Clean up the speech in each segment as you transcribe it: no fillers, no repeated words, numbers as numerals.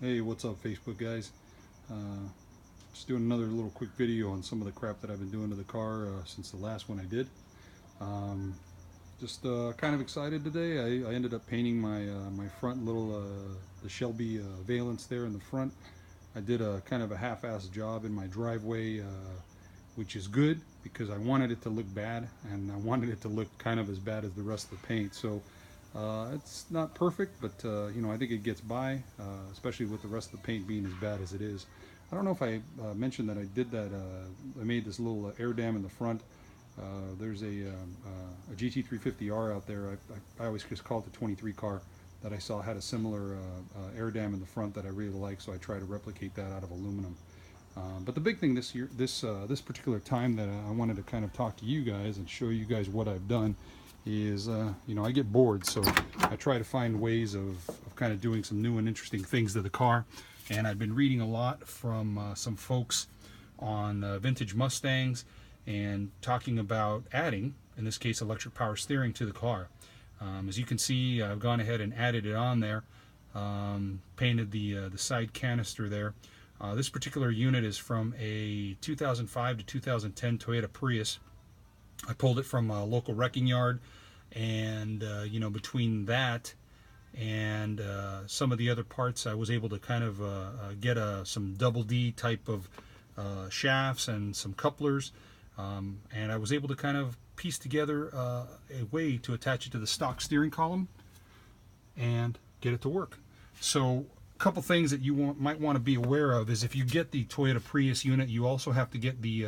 Hey, what's up, Facebook guys? Just doing another little quick video on some of the crap that I've been doing to the car since the last one I did. Um, just kind of excited today. I ended up painting my front little the Shelby valance there in the front. I did a kind of a half-assed job in my driveway, which is good because I wanted it to look bad and I wanted it to look kind of as bad as the rest of the paint. So it's not perfect, but you know, I think it gets by, especially with the rest of the paint being as bad as it is. I don't know if I mentioned that I did that. I made this little air dam in the front. There's a GT350R out there. I always just call it the 23 car that I saw had a similar air dam in the front that I really like, so I try to replicate that out of aluminum. But the big thing this year, this particular time that I wanted to kind of talk to you guys and show you guys what I've done is, you know, I get bored, so I try to find ways of kind of doing some new and interesting things to the car. And I've been reading a lot from some folks on vintage Mustangs and talking about adding, in this case, electric power steering to the car. As you can see, I've gone ahead and added it on there, painted the side canister there. This particular unit is from a 2005 to 2010 Toyota Prius. I pulled it from a local wrecking yard, and you know, between that and some of the other parts, I was able to kind of get some double D type of shafts and some couplers, and I was able to kind of piece together a way to attach it to the stock steering column and get it to work. So a couple things that you might want to be aware of is if you get the Toyota Prius unit, you also have to get the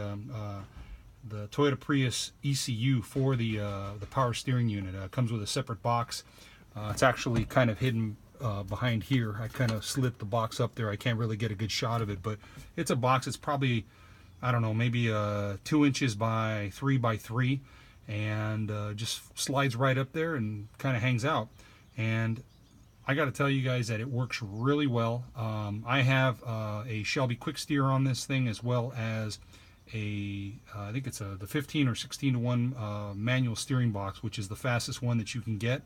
Toyota Prius ECU for the power steering unit. It comes with a separate box. It's actually kind of hidden behind here. I kind of slid the box up there. I can't really get a good shot of it, but it's a box. It's probably, I don't know, maybe 2 inches by 3 by 3, and just slides right up there and kind of hangs out. And I got to tell you guys that it works really well. I have a Shelby quick steer on this thing, as well as I think it's the 15 or 16 to 1 manual steering box, which is the fastest one that you can get.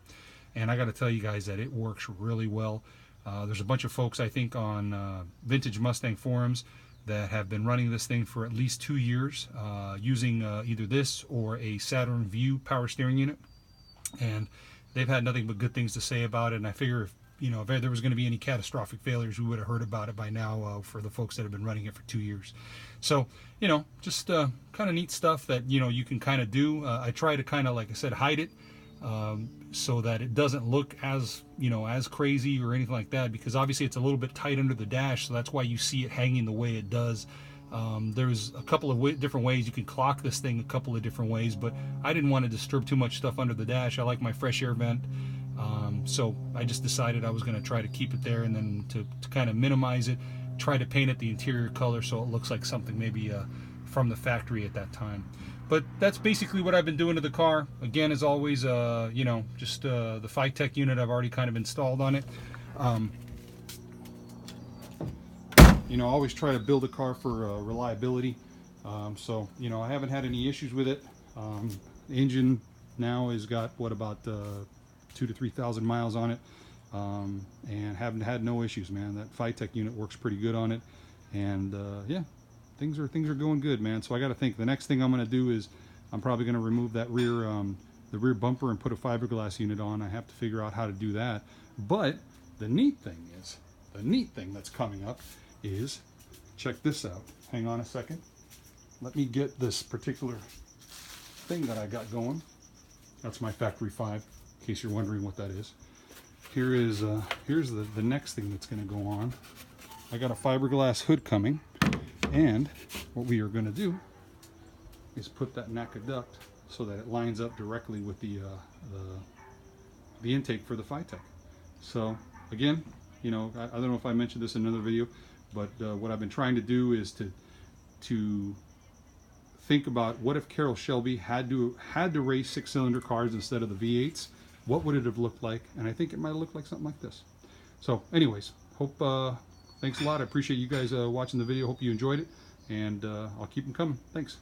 And I got to tell you guys that it works really well. There's a bunch of folks, I think, on Vintage Mustang forums that have been running this thing for at least 2 years, using either this or a Saturn Vue power steering unit, and they've had nothing but good things to say about it. And I figure if, you know, if there was going to be any catastrophic failures, we would have heard about it by now, for the folks that have been running it for 2 years. So, you know, just kind of neat stuff that, you know, you can kind of do. I try to kind of, like I said, hide it, so that it doesn't look as, you know, as crazy or anything like that, because obviously it's a little bit tight under the dash, so that's why you see it hanging the way it does. There's a couple of different ways you can clock this thing, a couple of different ways, but I didn't want to disturb too much stuff under the dash. I like my fresh air vent, so I just decided I was going to try to keep it there, and then to kind of minimize it, try to paint it the interior color so it looks like something maybe from the factory at that time. But that's basically what I've been doing to the car. Again, as always, you know, just the Fastback unit I've already kind of installed on it. You know, I always try to build a car for reliability. So, you know, I haven't had any issues with it. The engine now has got, what, about 2,000 to 3,000 miles on it. And haven't had no issues, man. That Fastback unit works pretty good on it. And yeah, things are going good, man. So I got to think the next thing I'm going to do is I'm probably going to remove that the rear bumper and put a fiberglass unit on. I have to figure out how to do that. But the neat thing that's coming up is, check this out. Hang on a second. Let me get this particular thing that I got going. That's my Factory 5, in case you're wondering what that is. Here's the next thing that's going to go on. I got a fiberglass hood coming, and what we are going to do is put that NACA duct so that it lines up directly with the intake for the Fastback. So again, you know, I don't know if I mentioned this in another video, but what I've been trying to do is to think about, what if Carroll Shelby had to race 6-cylinder cars instead of the V8s? What would it have looked like? And I think it might have looked like something like this. So anyways, hope thanks a lot. I appreciate you guys watching the video. Hope you enjoyed it, and I'll keep them coming. Thanks.